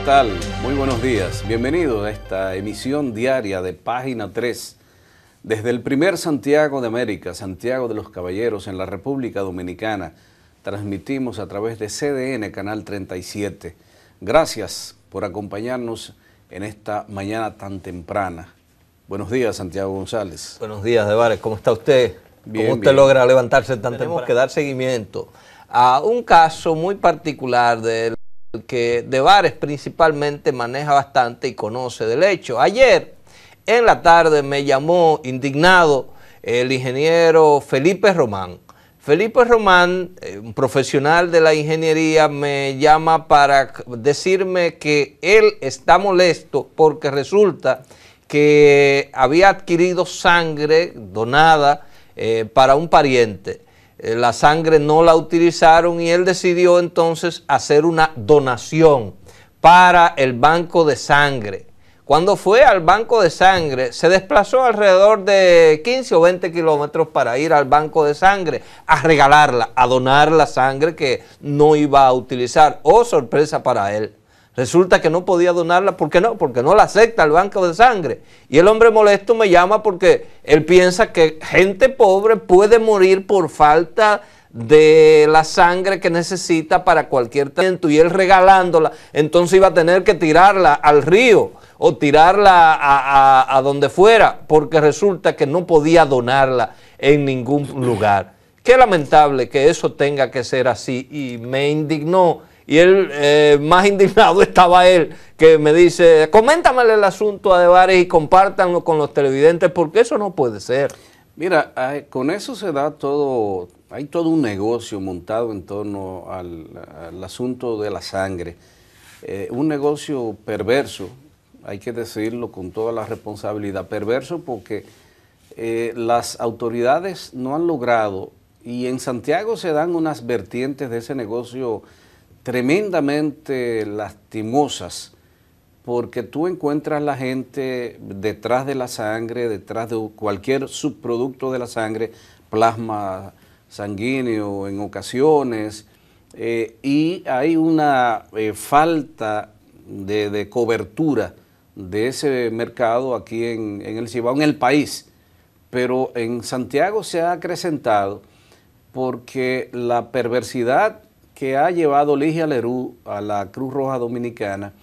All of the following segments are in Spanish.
tal? Muy buenos días. Bienvenidos a esta emisión diaria de Página 3. Desde el primer Santiago de América, Santiago de los Caballeros, en la República Dominicana, transmitimos a través de CDN Canal 37. Gracias por acompañarnos en esta mañana tan temprana. Buenos días, Santiago González. Buenos días, Debares. ¿Cómo está usted? Bien, ¿Cómo usted bien. logra levantarse tan temprano? Tenemos que dar seguimiento a un caso muy particular del que Debares principalmente maneja bastante y conoce del hecho. Ayer en la tarde me llamó indignado el ingeniero Felipe Román. Felipe Román, un profesional de la ingeniería, me llama para decirme que él está molesto porque resulta que había adquirido sangre donada para un pariente. La sangre no la utilizaron y él decidió entonces hacer una donación para el banco de sangre. Cuando fue al banco de sangre, se desplazó alrededor de 15 o 20 kilómetros para ir al banco de sangre a regalarla, a donar la sangre que no iba a utilizar. Oh, sorpresa para él. Resulta que no podía donarla. ¿Por qué no? Porque no la acepta el banco de sangre. Y el hombre molesto me llama porque él piensa que gente pobre puede morir por falta de la sangre que necesita para cualquier tratamiento, y él regalándola, entonces iba a tener que tirarla al río o tirarla a donde fuera, porque resulta que no podía donarla en ningún lugar. Qué lamentable que eso tenga que ser así, y me indignó. Y él, más indignado estaba él, que me dice, coméntamele el asunto a Debares y compártanlo con los televidentes, porque eso no puede ser. Mira, con eso se da todo, hay todo un negocio montado en torno al asunto de la sangre. Un negocio perverso, hay que decirlo con toda la responsabilidad, perverso porque las autoridades no han logrado, y en Santiago se dan unas vertientes de ese negocio tremendamente lastimosas, porque tú encuentras la gente detrás de la sangre, detrás de cualquier subproducto de la sangre, plasma sanguíneo en ocasiones, y hay una falta de cobertura de ese mercado aquí en el Cibao, en el país. Pero en Santiago se ha acrecentado porque la perversidad que ha llevado Ligia Lerú a la Cruz Roja Dominicana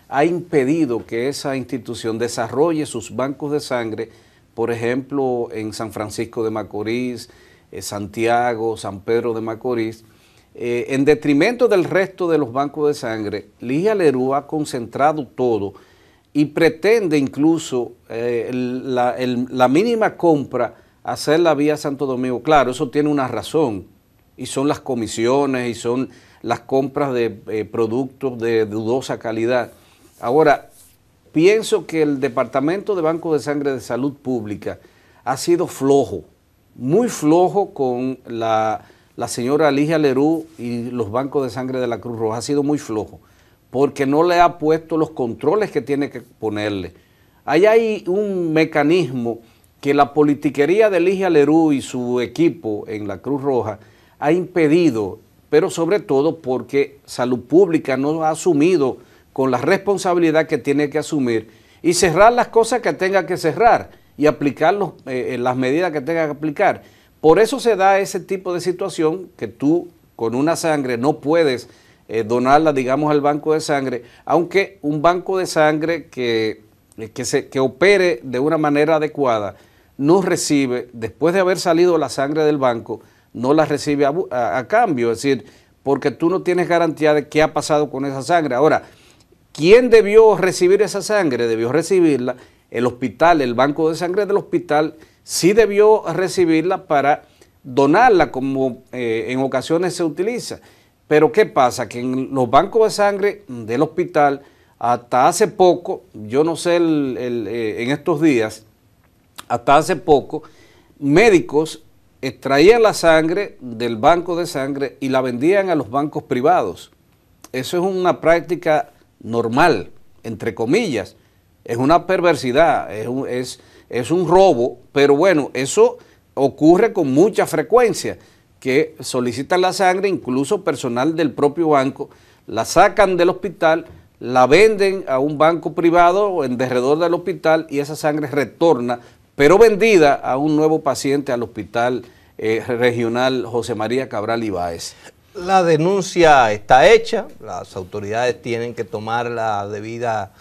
ha impedido que esa institución desarrolle sus bancos de sangre, por ejemplo, en San Francisco de Macorís, Santiago, San Pedro de Macorís. En detrimento del resto de los bancos de sangre, Ligia Lerú ha concentrado todo y pretende incluso la mínima compra hacerla vía Santo Domingo. Claro, eso tiene una razón, y son las comisiones y son las compras de productos de dudosa calidad. Ahora, pienso que el Departamento de Banco de Sangre de Salud Pública ha sido flojo, muy flojo con la señora Ligia Lerú y los bancos de sangre de la Cruz Roja. Ha sido muy flojo, porque no le ha puesto los controles que tiene que ponerle. Ahí hay un mecanismo que la politiquería de Ligia Lerú y su equipo en la Cruz Roja ha impedido, pero sobre todo porque Salud Pública no ha asumido con la responsabilidad que tiene que asumir y cerrar las cosas que tenga que cerrar y aplicar las medidas que tenga que aplicar. Por eso se da ese tipo de situación que tú con una sangre no puedes donarla, digamos, al banco de sangre, aunque un banco de sangre que opere de una manera adecuada no recibe, después de haber salido la sangre del banco, no la recibe a cambio, es decir, porque tú no tienes garantía de qué ha pasado con esa sangre. Ahora, ¿quién debió recibir esa sangre? Debió recibirla el hospital, el banco de sangre del hospital sí debió recibirla para donarla como en ocasiones se utiliza. Pero ¿qué pasa? Que en los bancos de sangre del hospital, hasta hace poco, yo no sé en estos días, hasta hace poco, médicos extraían la sangre del banco de sangre y la vendían a los bancos privados. Eso es una práctica normal, entre comillas. Es una perversidad, es un robo, pero bueno, eso ocurre con mucha frecuencia, que solicitan la sangre, incluso personal del propio banco, la sacan del hospital la venden a un banco privado en derredor del hospital y esa sangre retorna, pero vendida a un nuevo paciente al hospital regional José María Cabral Ibáez. La denuncia está hecha, las autoridades tienen que tomar la debida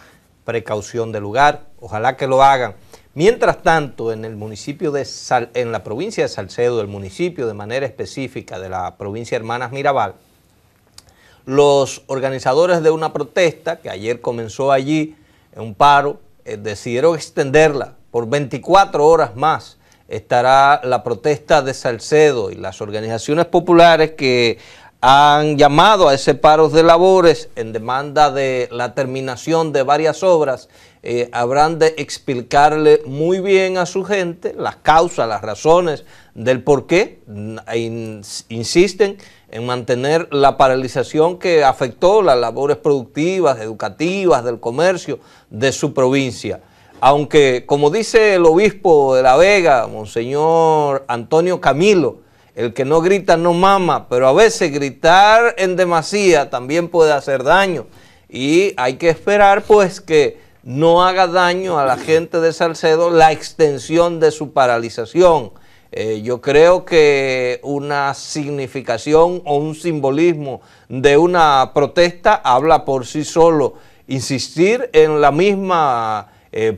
precaución del lugar, ojalá que lo hagan. Mientras tanto, en el municipio en la provincia de Salcedo, el municipio de manera específica de la provincia de Hermanas Mirabal, los organizadores de una protesta que ayer comenzó allí, en un paro, decidieron extenderla por 24 horas más. Estará la protesta de Salcedo y las organizaciones populares que han llamado a ese paro de labores en demanda de la terminación de varias obras. Habrán de explicarle muy bien a su gente las causas, las razones del por qué insisten en mantener la paralización que afectó las labores productivas, educativas, del comercio de su provincia. Aunque, como dice el obispo de La Vega, Monseñor Antonio Camilo, el que no grita no mama, pero a veces gritar en demasía también puede hacer daño. Y hay que esperar pues que no haga daño a la gente de Salcedo la extensión de su paralización. Yo creo que una significación o un simbolismo de una protesta habla por sí solo. Insistir en la misma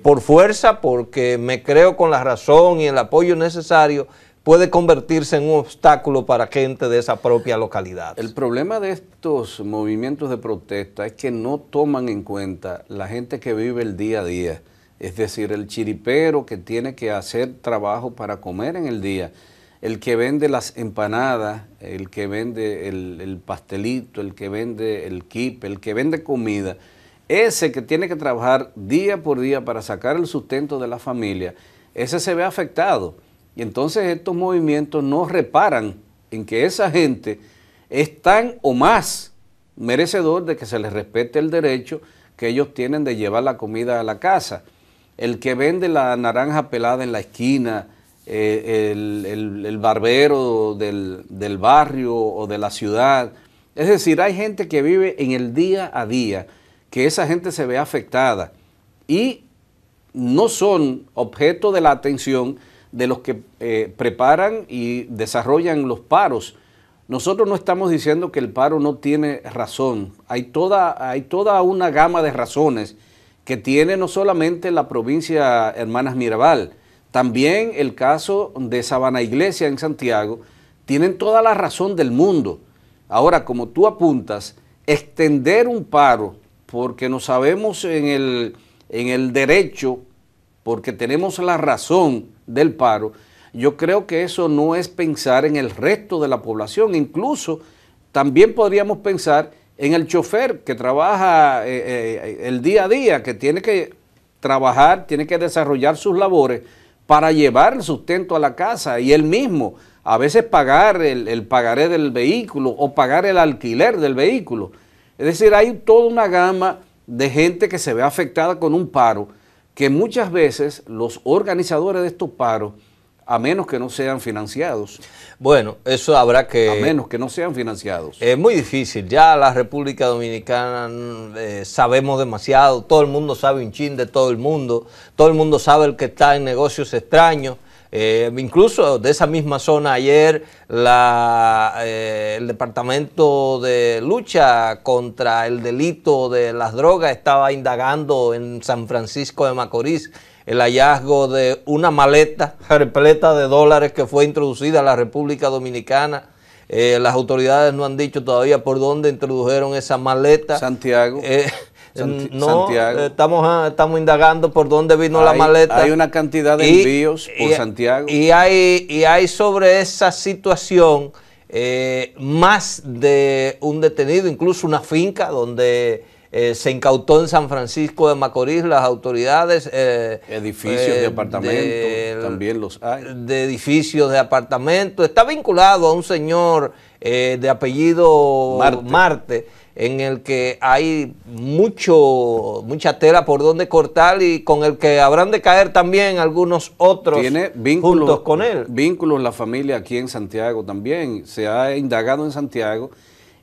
por fuerza, porque me creo con la razón y el apoyo necesario, puede convertirse en un obstáculo para gente de esa propia localidad. El problema de estos movimientos de protesta es que no toman en cuenta la gente que vive el día a día, es decir, el chiripero que tiene que hacer trabajo para comer en el día, el que vende las empanadas, el que vende el pastelito, el que vende el quipe, el que vende comida, ese que tiene que trabajar día por día para sacar el sustento de la familia, ese se ve afectado. Y entonces estos movimientos no reparan en que esa gente es tan o más merecedor de que se les respete el derecho que ellos tienen de llevar la comida a la casa. El que vende la naranja pelada en la esquina, el barbero del barrio o de la ciudad. Es decir, hay gente que vive en el día a día, que esa gente se ve afectada y no son objeto de la atención de los que preparan y desarrollan los paros. Nosotros no estamos diciendo que el paro no tiene razón. Hay toda una gama de razones que tiene no solamente la provincia Hermanas Mirabal, también el caso de Sabana Iglesia en Santiago, tienen toda la razón del mundo. Ahora, como tú apuntas, extender un paro porque no sabemos en el derecho, porque tenemos la razón del paro, yo creo que eso no es pensar en el resto de la población. Incluso también podríamos pensar en el chofer que trabaja el día a día, que tiene que trabajar, tiene que desarrollar sus labores para llevar el sustento a la casa y él mismo a veces pagar el pagaré del vehículo o pagar el alquiler del vehículo. Es decir, hay toda una gama de gente que se ve afectada con un paro, que muchas veces los organizadores de estos paros, a menos que no sean financiados. Bueno, eso habrá que... A menos que no sean financiados. Es muy difícil. Ya la República Dominicana sabemos demasiado. Todo el mundo sabe un chin de todo el mundo. Todo el mundo sabe el que está en negocios extraños. Incluso de esa misma zona ayer el Departamento de Lucha contra el Delito de las Drogas estaba indagando en San Francisco de Macorís el hallazgo de una maleta repleta de dólares que fue introducida a la República Dominicana. Las autoridades no han dicho todavía por dónde introdujeron esa maleta. Santiago. No, estamos indagando por dónde vino la maleta. Hay una cantidad de envíos por Santiago. Y hay sobre esa situación más de un detenido, incluso una finca donde se incautó en San Francisco de Macorís las autoridades. Edificios de apartamentos, también los hay. De edificios de apartamentos. Está vinculado a un señor de apellido Marte, en el que hay mucha tela por donde cortar y con el que habrán de caer también algunos otros. Tiene vínculos, juntos con él. Vínculos la familia aquí en Santiago también. Se ha indagado en Santiago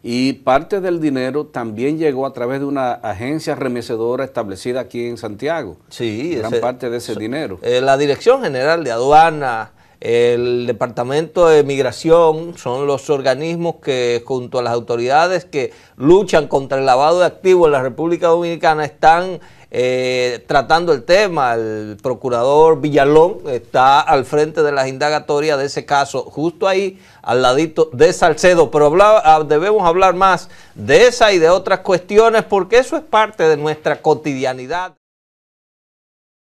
Y parte del dinero también llegó a través de una agencia remecedora establecida aquí en Santiago. Sí, gran parte de ese dinero. La Dirección General de Aduana, el Departamento de Migración son los organismos que junto a las autoridades que luchan contra el lavado de activos en la República Dominicana están tratando el tema. El procurador Villalón está al frente de las indagatorias de ese caso, justo ahí al ladito de Salcedo, pero debemos hablar más de esa y de otras cuestiones porque eso es parte de nuestra cotidianidad.